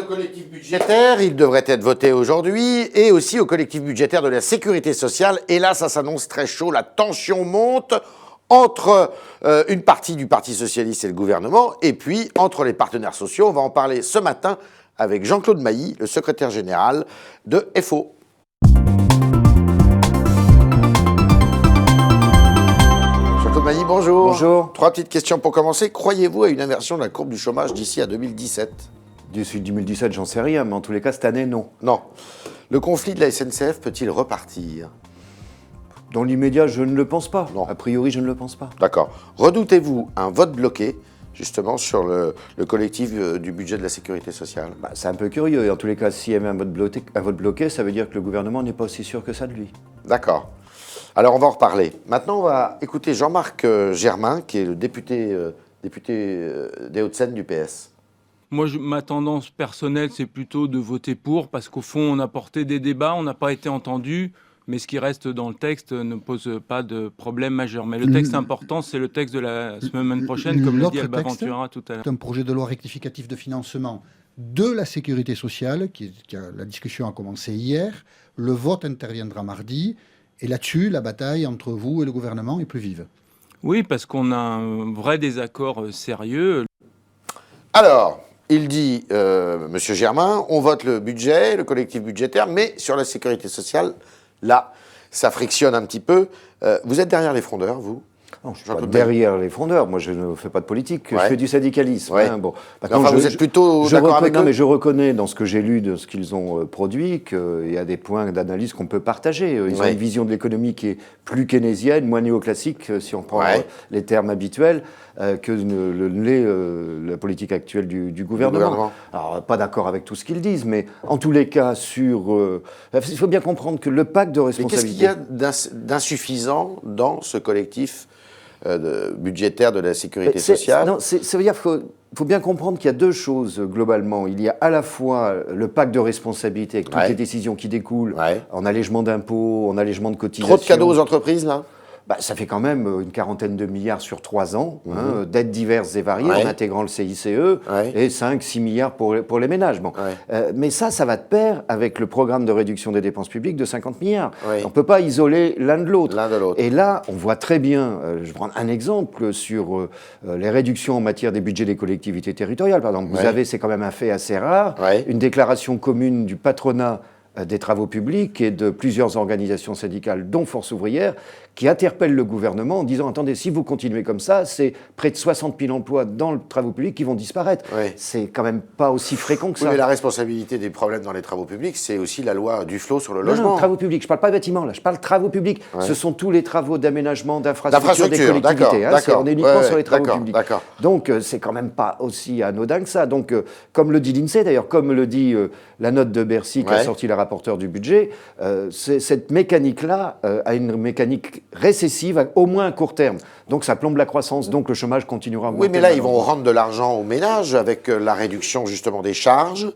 de collectif budgétaire, il devrait être voté aujourd'hui, et aussi au collectif budgétaire de la sécurité sociale. Et là, ça s'annonce très chaud, la tension monte entre une partie du Parti socialiste et le gouvernement, et puis entre les partenaires sociaux. On va en parler ce matin avec Jean-Claude Mailly, le secrétaire général de FO. Jean-Claude Mailly, bonjour. Bonjour. 3 petites questions pour commencer. Croyez-vous à une inversion de la courbe du chômage d'ici à 2017 ? D'ici 2017, j'en sais rien, mais en tous les cas, cette année, non. Non. Le conflit de la SNCF peut-il repartir ? Dans l'immédiat, je ne le pense pas. Non. A priori, je ne le pense pas. D'accord. Redoutez-vous un vote bloqué, justement, sur le collectif du budget de la sécurité sociale ? C'est un peu curieux. Et en tous les cas, s'il y avait un vote bloqué, ça veut dire que le gouvernement n'est pas aussi sûr que ça de lui. D'accord. Alors, on va en reparler. Maintenant, on va écouter Jean-Marc Germain, qui est le député des Hauts-de-Seine du PS. Moi, ma tendance personnelle, c'est plutôt de voter pour, parce qu'au fond, on a porté des débats, on n'a pas été entendu, mais ce qui reste dans le texte ne pose pas de problème majeur. Mais le texte important, c'est le texte de la semaine prochaine, comme l'a dit Alba Ventura tout à l'heure. C'est un projet de loi rectificatif de financement de la sécurité sociale, la discussion a commencé hier, le vote interviendra mardi, et là-dessus, la bataille entre vous et le gouvernement est plus vive. Oui, parce qu'on a un vrai désaccord sérieux. Alors, il dit, Monsieur Germain, on vote le budget, le collectif budgétaire, mais sur la sécurité sociale, là, ça frictionne un petit peu. Vous êtes derrière les frondeurs, vous ? Non, je ne suis pas derrière les frondeurs. Moi, je ne fais pas de politique. Ouais. Je fais du syndicalisme. Ouais. Hein. Bon. Vous êtes plutôt d'accord avec eux ? Non, mais je reconnais dans ce que j'ai lu de ce qu'ils ont produit qu'il y a des points d'analyse qu'on peut partager. Ils ont une vision de l'économie qui est plus keynésienne, moins néoclassique, si on prend les termes habituels, que l'est la politique actuelle du gouvernement. Alors, pas d'accord avec tout ce qu'ils disent, mais en tous les cas, il faut bien comprendre que le pacte de responsabilité... Mais qu'est-ce qu'il y a d'insuffisant dans ce collectif budgétaire de la sécurité sociale ? Ça veut dire qu'il faut bien comprendre qu'il y a deux choses globalement. Il y a à la fois le pacte de responsabilité avec toutes les décisions qui découlent, en allègement d'impôts, en allègement de cotisations. Trop de cadeaux aux entreprises, là ? Ça fait quand même une quarantaine de milliards sur 3 ans, d'aides diverses et variées, en intégrant le CICE, et 5-6 milliards pour les ménages. Bon. Mais ça va de pair avec le programme de réduction des dépenses publiques de 50 milliards. On ne peut pas isoler l'un de l'autre. Et là, on voit très bien, je vais prendre un exemple sur les réductions en matière des budgets des collectivités territoriales. Par exemple, vous avez, c'est quand même un fait assez rare, une déclaration commune du patronat des travaux publics et de plusieurs organisations syndicales, dont Force ouvrière, qui interpellent le gouvernement en disant « Attendez, si vous continuez comme ça, c'est près de 60 000 emplois dans le travaux publics qui vont disparaître. » C'est quand même pas aussi fréquent que ça. Mais la responsabilité des problèmes dans les travaux publics, c'est aussi la loi Duflot sur le logement. Non, travaux publics. Je parle pas de bâtiments, là. Je parle de travaux publics. Ce sont tous les travaux d'aménagement, d'infrastructure des collectivités. On est uniquement sur les travaux publics. Donc, c'est quand même pas aussi anodin que ça. Donc, comme le dit l'INSEE, d'ailleurs, comme le dit la note de Bercy qui a sorti la rapporteure du budget, cette mécanique-là a une mécanique récessive, au moins à court terme. Donc ça plombe la croissance, donc le chômage continuera à augmenter. Oui, mais là, ils vont rendre de l'argent aux ménages avec la réduction justement des charges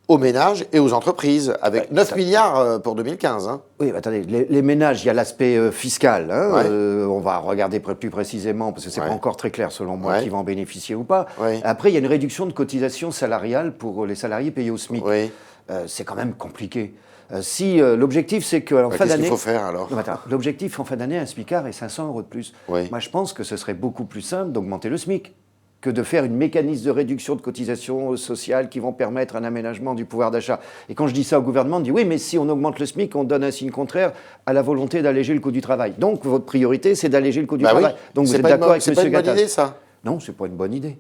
aux ménages et aux entreprises, avec 9 milliards pour 2015. Oui, attendez, les ménages, il y a l'aspect fiscal. On va regarder plus précisément, parce que c'est pas encore très clair selon moi qui va en bénéficier ou pas. Après, il y a une réduction de cotisation salariale pour les salariés payés au SMIC. C'est quand même compliqué. Si l'objectif, c'est qu'en fin d'année... Qu'est-ce qu'il faut faire, alors ? L'objectif, en fin d'année, un SMICard est 500 € de plus. Moi, je pense que ce serait beaucoup plus simple d'augmenter le SMIC que de faire une mécanisme de réduction de cotisations sociales qui vont permettre un aménagement du pouvoir d'achat. Et quand je dis ça au gouvernement, on dit « Oui, mais si on augmente le SMIC, on donne un signe contraire à la volonté d'alléger le coût du travail. Donc, votre priorité, c'est d'alléger le coût du travail. » Donc, vous êtes d'accord avec M. Gattaz ? C'est pas une bonne idée, ça ? Non, c'est pas une bonne idée.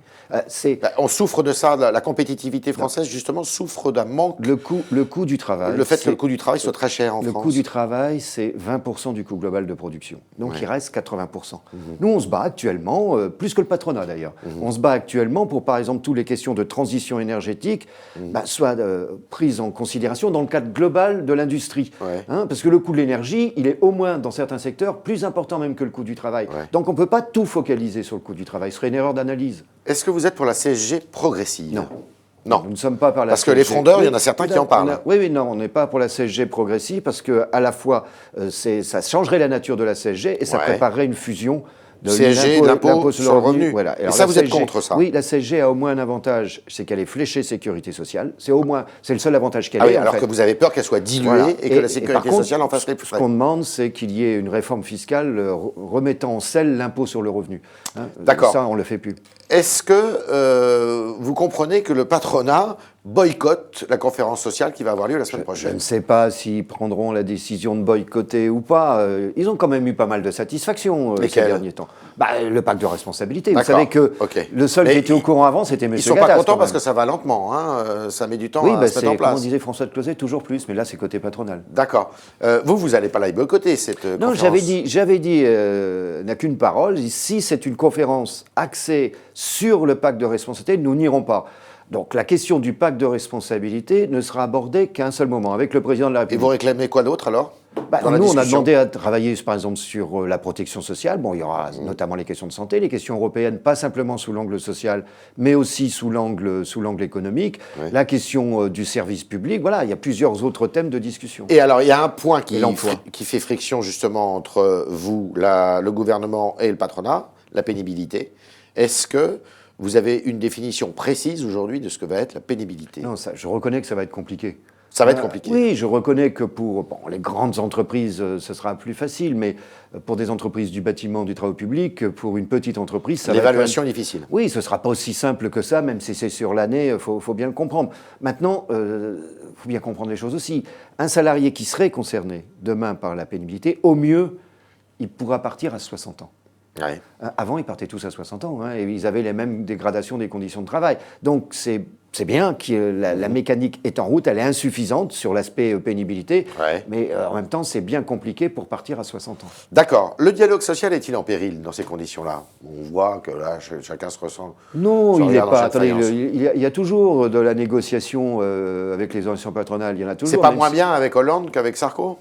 On souffre de ça, la compétitivité française, justement, souffre d'un manque... Le coût du travail... Le fait que le coût du travail soit très cher en France. Le coût du travail, c'est 20% du coût global de production. Donc, il reste 80%. Nous, on se bat actuellement, plus que le patronat d'ailleurs, on se bat actuellement pour, par exemple, toutes les questions de transition énergétique soient prises en considération dans le cadre global de l'industrie. Parce que le coût de l'énergie, il est au moins, dans certains secteurs, plus important même que le coût du travail. Donc, on ne peut pas tout focaliser sur le coût du travail. Ce serait une erreur d'analyse. Est-ce que vous êtes pour la CSG progressive ? Non. Non. Nous ne sommes pas par la parce CSG. Que les frondeurs, il y en a certains qui en parlent. Oui, non, on n'est pas pour la CSG progressive parce que à la fois, ça changerait la nature de la CSG et ça préparerait une fusion CSG, l'impôt sur le revenu. Voilà. Et ça, vous êtes contre ça? Oui, la CSG a au moins un avantage, c'est qu'elle est fléchée sécurité sociale. C'est le seul avantage qu'elle ait. Alors que vous avez peur qu'elle soit diluée et que la sécurité sociale en fasse les frais. Ce qu'on demande, c'est qu'il y ait une réforme fiscale remettant en selle l'impôt sur le revenu. D'accord. Ça, on ne le fait plus. Est-ce que vous comprenez que le patronat boycotte la conférence sociale qui va avoir lieu la semaine prochaine? Je ne sais pas s'ils prendront la décision de boycotter ou pas. Ils ont quand même eu pas mal de satisfaction ces derniers temps. Le pacte de responsabilité. Vous savez que le seul qui était au courant avant, c'était M. Gattaz. Ils ne sont pas contents parce que ça va lentement. Ça met du temps à se mettre en place. Comme disait François de Closet, toujours plus. Mais là, c'est côté patronal. D'accord. Vous n'allez pas la boycotter, cette conférence? Non, j'avais dit n'a qu'une parole. Si c'est une conférence axée sur le pacte de responsabilité, nous n'irons pas. Donc la question du pacte de responsabilité ne sera abordée qu'à un seul moment, avec le président de la République. Et vous réclamez quoi d'autre alors? Nous, on a demandé à travailler, par exemple, sur la protection sociale. Bon, il y aura notamment les questions de santé, les questions européennes, pas simplement sous l'angle social, mais aussi sous l'angle économique. Oui. La question du service public. Voilà, il y a plusieurs autres thèmes de discussion. Et alors, il y a un point qui fait friction justement entre vous, le gouvernement et le patronat, la pénibilité. Est-ce que vous avez une définition précise aujourd'hui de ce que va être la pénibilité? Non, je reconnais que ça va être compliqué. Ça va être compliqué. Oui, je reconnais que pour les grandes entreprises, ce sera plus facile, mais pour des entreprises du bâtiment, du travail public, pour une petite entreprise, ça va être... L'évaluation est difficile. Oui, ce ne sera pas aussi simple que ça, même si c'est sur l'année, il faut bien le comprendre. Maintenant, il faut bien comprendre les choses aussi. Un salarié qui serait concerné demain par la pénibilité, au mieux, il pourra partir à 60 ans. Ouais. Avant, ils partaient tous à 60 ans, et ils avaient les mêmes dégradations des conditions de travail. Donc, c'est bien que la mécanique est en route, elle est insuffisante sur l'aspect pénibilité, mais en même temps, c'est bien compliqué pour partir à 60 ans. D'accord. Le dialogue social est-il en péril dans ces conditions-là? On voit que là, chacun se ressent... Non, il n'est pas. Attendez, il y a toujours de la négociation avec les organisations patronales, il y en a toujours. C'est pas moins bien avec Hollande qu'avec Sarko?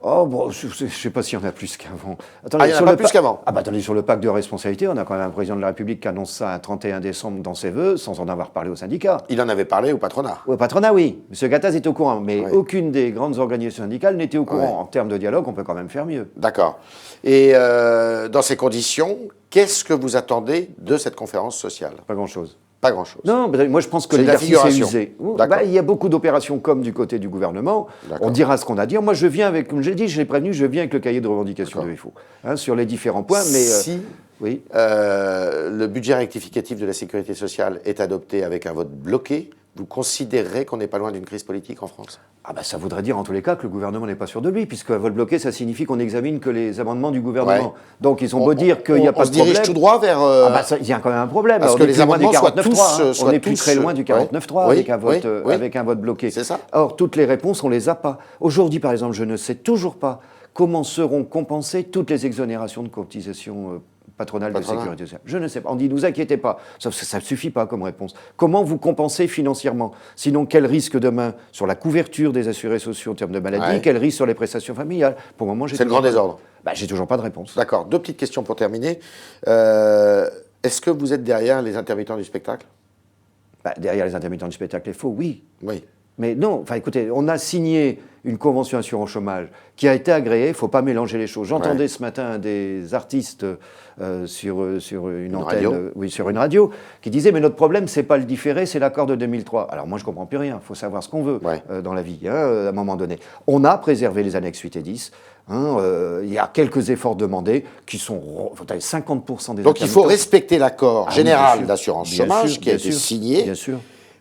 Oh, bon, je ne sais pas s'il y en a plus qu'avant. Il n'y en a pas plus qu'avant. Attendez, sur le pacte de responsabilité, on a quand même un président de la République qui annonce ça un 31 décembre dans ses vœux, sans en avoir parlé aux syndicats. Il en avait parlé au patronat. Au patronat, oui. M. Gattaz est au courant, mais aucune des grandes organisations syndicales n'était au courant. En termes de dialogue, on peut quand même faire mieux. D'accord. Et dans ces conditions, qu'est-ce que vous attendez de cette conférence sociale? Pas grand-chose. Pas grand-chose. Non, moi je pense que l'exercice est usé. Il y a beaucoup d'opérations comme du côté du gouvernement. On dira ce qu'on a à dire. Moi je viens avec, comme je l'ai dit, je l'ai prévenu, je viens avec le cahier de revendication de FO sur les différents points. Mais si le budget rectificatif de la sécurité sociale est adopté avec un vote bloqué, vous considérerez qu'on n'est pas loin d'une crise politique en France? Ça voudrait dire en tous les cas que le gouvernement n'est pas sûr de lui, puisqu'un vote bloqué, ça signifie qu'on n'examine que les amendements du gouvernement. Donc ils ont beau dire qu'il n'y a pas de problème. On se dirige tout droit vers... il y a quand même un problème. Parce que les amendements soient tous... On n'est plus très loin du 49.3 avec un vote bloqué. C'est ça. Or, toutes les réponses, on ne les a pas. Aujourd'hui, par exemple, je ne sais toujours pas comment seront compensées toutes les exonérations de cotisations patronale de sécurité sociale. Je ne sais pas. On dit, ne vous inquiétez pas. Ça ne suffit pas comme réponse. Comment vous compensez financièrement? Sinon, quel risque demain sur la couverture des assurés sociaux en termes de maladie? Quel risque sur les prestations familiales? Pour le moment, c'est le grand désordre. J'ai toujours pas de réponse. D'accord. Deux petites questions pour terminer. Est-ce que vous êtes derrière les intermittents du spectacle? Derrière les intermittents du spectacle, il faut, oui. Oui. Mais non, écoutez, on a signé une convention assurance chômage qui a été agréée, il ne faut pas mélanger les choses. J'entendais ce matin des artistes sur une antenne, sur une radio, qui disaient, mais notre problème, ce n'est pas le différé, c'est l'accord de 2003. Alors moi, je ne comprends plus rien, il faut savoir ce qu'on veut dans la vie, à un moment donné. On a préservé les annexes 8 et 10, il y a quelques efforts demandés qui sont 50% des... Donc il faut respecter l'accord général d'assurance chômage qui a été signé. Bien sûr.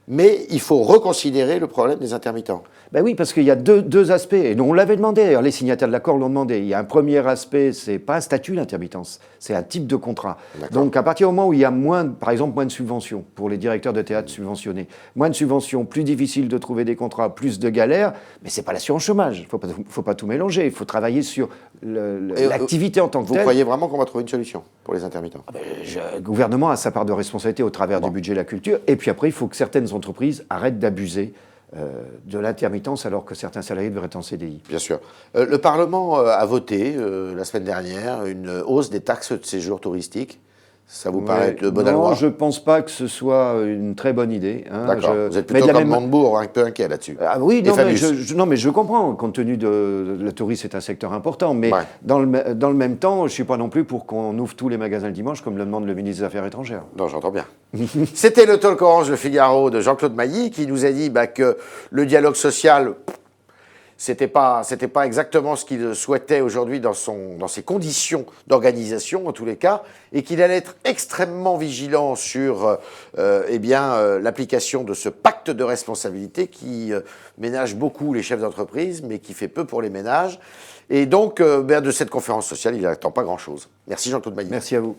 Mais il faut reconsidérer le problème des intermittents. Oui, parce qu'il y a deux aspects, et nous on l'avait demandé, d'ailleurs les signataires de l'accord l'ont demandé. Il y a un premier aspect, c'est pas un statut d'intermittence, c'est un type de contrat. Donc à partir du moment où il y a par exemple moins de subventions pour les directeurs de théâtre subventionnés, moins de subventions, plus difficile de trouver des contrats, plus de galères, mais c'est pas l'assurance chômage, il faut pas tout mélanger, il faut travailler sur l'activité en tant que telle. Vous croyez vraiment qu'on va trouver une solution pour les intermittents? Le gouvernement a sa part de responsabilité au travers du budget de la culture, et puis après il faut que certaines entreprises arrêtent d'abuser de l'intermittence alors que certains salariés devraient être en CDI. Bien sûr. Le Parlement a voté la semaine dernière une hausse des taxes de séjour touristique. Ça vous paraît de bonne loi? Non, je ne pense pas que ce soit une très bonne idée. D'accord. Vous êtes plutôt comme Montebourg, un peu inquiet là-dessus. Ah oui, non, mais je comprends, compte tenu de la tourisme, c'est un secteur important. Mais dans le même temps, je ne suis pas non plus pour qu'on ouvre tous les magasins le dimanche, comme le demande le ministre des Affaires étrangères. Non, j'entends bien. C'était le Talk Orange Le Figaro de Jean-Claude Mailly qui nous a dit que le dialogue social, c'était pas exactement ce qu'il souhaitait aujourd'hui dans ses conditions d'organisation, en tous les cas, et qu'il allait être extrêmement vigilant sur l'application de ce pacte de responsabilité qui ménage beaucoup les chefs d'entreprise, mais qui fait peu pour les ménages. Et donc, de cette conférence sociale, il n'attend pas grand-chose. Merci Jean-Claude Mailly. Merci à vous.